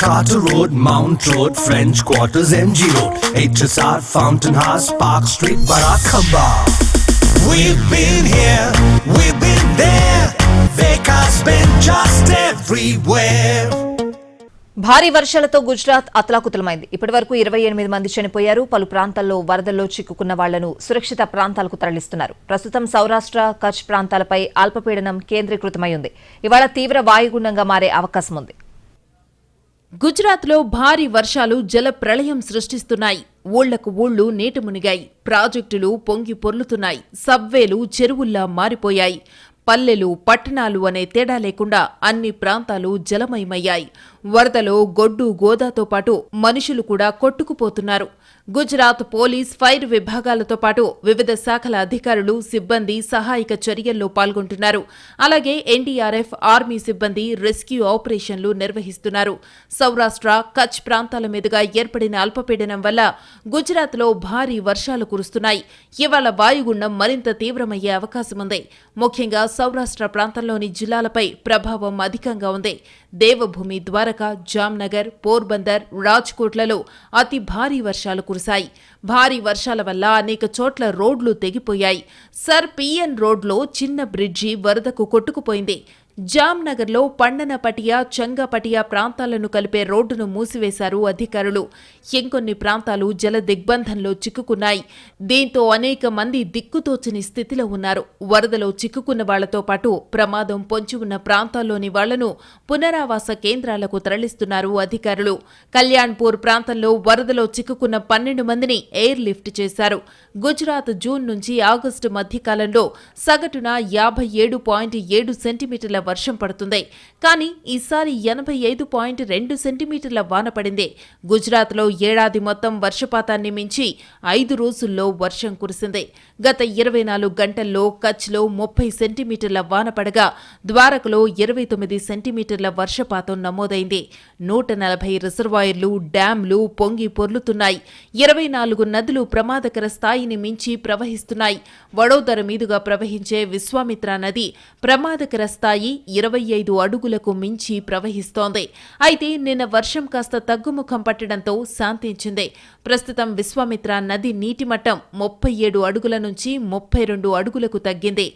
Charter Road, Mount Road, French Quarters, MG Road, HSR, Fountain House, Park Street, Barackamba. We've been here, we've been there, Vekas been just everywhere. భారీ వర్షాలతో గుజరాత్ అతలాకుతలమైంది. ఇప్పటివరకు 28 మంది చనిపోయారు. పలు ప్రాంతాల్లో వరదల్లో చిక్కుకున్న వాళ్లను సురక్షిత ప్రాంతాలకు తరలిస్తున్నారు. ప్రస్తుతం సౌరాష్ట్ర, కచ్ ప్రాంతాలపై అల్పపీడనం కేంద్రీకృతమై ఉంది. ఇవాళ తీవ్ర వాయుగుండంగా మారే అవకాశం ఉంది. గుజరాత్లో భారీ వర్షాలు జల ప్రళయం సృష్టిస్తున్నాయి. ఊళ్లకు ఊళ్లు నీట మునిగాయి. ప్రాజెక్టులు పొంగి పొర్లుతున్నాయి. సబ్వేలు చెరువుల్లా మారిపోయాయి. పల్లెలు, పట్టణాలు అనే తేడా లేకుండా అన్ని ప్రాంతాలు జలమయమయ్యాయి. వరదలో గొడ్డు గోదాతో పాటు మనుషులు కూడా కొట్టుకుపోతున్నారు. గుజరాత్ పోలీస్, ఫైర్ విభాగాలతో పాటు వివిధ శాఖల అధికారులు, సిబ్బంది సహాయక చర్యల్లో పాల్గొంటున్నారు. అలాగే ఎన్డీఆర్ఎఫ్, ఆర్మీ సిబ్బంది రెస్క్యూ ఆపరేషన్లు నిర్వహిస్తున్నారు. సౌరాష్ట్ర, కచ్ ప్రాంతాల మీదుగా ఏర్పడిన అల్పపీడనం వల్ల గుజరాత్లో భారీ వర్షాలు కురుస్తున్నాయి. ఇవాళ వాయుగుండం మరింత తీవ్రమయ్యే అవకాశముంది. ముఖ్యంగా సౌరాష్ట్ర ప్రాంతంలోని జిల్లాలపై ప్రభావం అధికంగా ఉంది. దేవభూమి, ద్వారకా, జామ్నగర్, పోర్బందర్, రాజ్కోట్లలో అతి భారీ వర్షాలు కురిశాయి. భారీ వర్షాల వల్ల అనేక చోట్ల రోడ్లు తెగిపోయాయి. సర్ పిఎన్ రోడ్లో చిన్న బ్రిడ్జి వరదకు కొట్టుకుపోయింది. జామ్నగర్లో పండనపటియా, చంగపటియా ప్రాంతాలను కలిపే రోడ్డును మూసివేశారు అధికారులు. ఇంకొన్ని ప్రాంతాలు జల దిగ్బంధంలో చిక్కుకున్నాయి. దీంతో అనేక మంది దిక్కుతోచని స్థితిలో ఉన్నారు. వరదలో చిక్కుకున్న వాళ్లతో పాటు ప్రమాదం పొంచి ఉన్న ప్రాంతాల్లోని వాళ్లను పునరావాస కేంద్రాలకు తరలిస్తున్నారు అధికారులు. కళ్యాణ్పూర్ ప్రాంతంలో వరదలో చిక్కుకున్న 12 మందిని ఎయిర్ లిఫ్ట్ చేశారు. గుజరాత్ జూన్ నుంచి ఆగస్టు మధ్యకాలంలో సగటున 57.7 సెంటీమీటర్ల వర్షం పడుతుంది. కానీ ఈసారి 85.2 సెంటీమీటర్ల వాన పడింది. గుజరాత్లో ఏడాది మొత్తం వర్షపాతాన్ని మించి 5 రోజుల్లో వర్షం కురిసింది. గత 24 గంటల్లో కచ్లో 30 సెంటీమీటర్ల వాన పడగా ద్వారకలో 29 సెంటీమీటర్ల వర్షపాతం నమోదైంది. 140 రిజర్వాయర్లు, డ్యాంలు పొంగి పొర్లుతున్నాయి. 24 నదులు ప్రమాదకర స్థాయిని మించి ప్రవహిస్తున్నాయి. వడోదర మీదుగా ప్రవహించే విశ్వామిత్ర నది ప్రమాదకర స్థాయి 25 అడుగులకు మించి ప్రవహిస్తోంది. అయితే నిన్న వర్షం కాస్త తగ్గుముఖం పట్టడంతో శాంతించింది. ప్రస్తుతం విశ్వామిత్ర నది నీటి మట్టం 37 అడుగుల నుంచి 32 అడుగులకు తగ్గింది.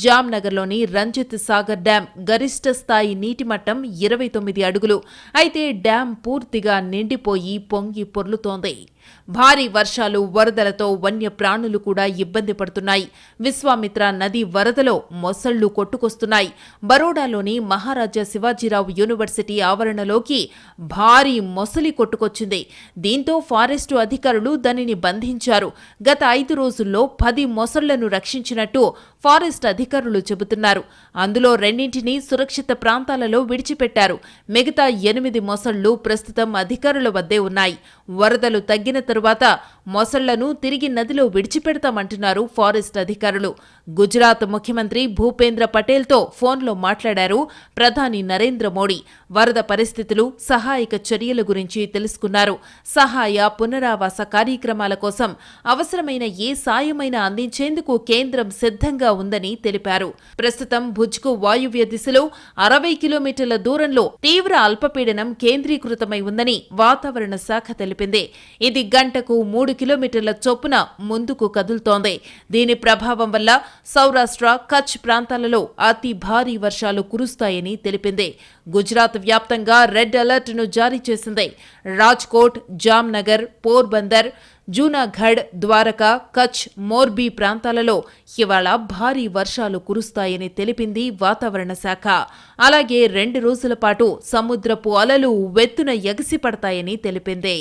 జామ్నగర్లోని రంజిత్ సాగర్ డ్యాం గరిష్ట స్థాయి నీటి మట్టం 29 అడుగులు. అయితే డ్యాం పూర్తిగా నిండిపోయి పొంగి పొర్లుతోంది. భారీ వర్షాలు, వరదలతో వన్య ప్రాణులు కూడా ఇబ్బంది పడుతున్నాయి. విశ్వామిత్ర నది వరదలో మొసళ్లు కొట్టుకొస్తున్నాయి. బరోడాలోని మహారాజా శివాజీరావు యూనివర్సిటీ ఆవరణలోకి భారీ మొసలి కొట్టుకొచ్చింది. దీంతో ఫారెస్టు అధికారులు దానిని బంధించారు. గత 5 రోజుల్లో 10 మొసళ్లను రక్షించినట్టు ఫారెస్ట్ అధికారులు చెబుతున్నారు. అందులో 2ంటిని సురక్షిత ప్రాంతాలలో విడిచిపెట్టారు. మిగతా 8 మొసళ్లు ప్రస్తుతం అధికారుల వద్దే ఉన్నాయి. వరదలు తగ్గిన తరువాత మొసళ్లను తిరిగి నదిలో విడిచిపెడతామంటున్నారు ఫారెస్ట్ అధికారులు. గుజరాత్ ముఖ్యమంత్రి భూపేంద్ర పటేల్తో ఫోన్లో మాట్లాడారు ప్రధాని నరేంద్ర మోడీ. వరద పరిస్థితులు, సహాయక చర్యల గురించి తెలుసుకున్నారు. సహాయ, పునరావాస కార్యక్రమాల కోసం అవసరమైన ఏ సాయమైనా అందించేందుకు కేంద్రం సిద్ధంగా ఉందని తెలిపారు. ప్రస్తుతం భుజ్కు వాయువ్య దిశలో 60 కిలోమీటర్ల దూరంలో తీవ్ర అల్పపీడనం కేంద్రీకృతమై ఉందని వాతావరణ శాఖ తెలిపింది. ఇది గంటకు 3 కిలోమీటర్ల చొప్పున ముందుకు కదులుతోంది. దీని ప్రభావం వల్ల సౌరాష్ట్ర, కచ్ ప్రాంతాలలో అతి భారీ వర్షాలు కురుస్తాయని తెలిపింది. గుజరాత్ వ్యాప్తంగా రెడ్ అలర్ట్ ను జారీ చేసింది. రాజ్కోట్, జామ్నగర్, పోర్బందర్, జూనాగఢ్, ద్వారకా, కచ్, మోర్బీ ప్రాంతాలలో ఇవాళ భారీ వర్షాలు కురుస్తాయని తెలిపింది వాతావరణ శాఖ. అలాగే 2 రోజుల పాటు సముద్రపు అలలు వెత్తున ఎగసిపడతాయని తెలిపింది.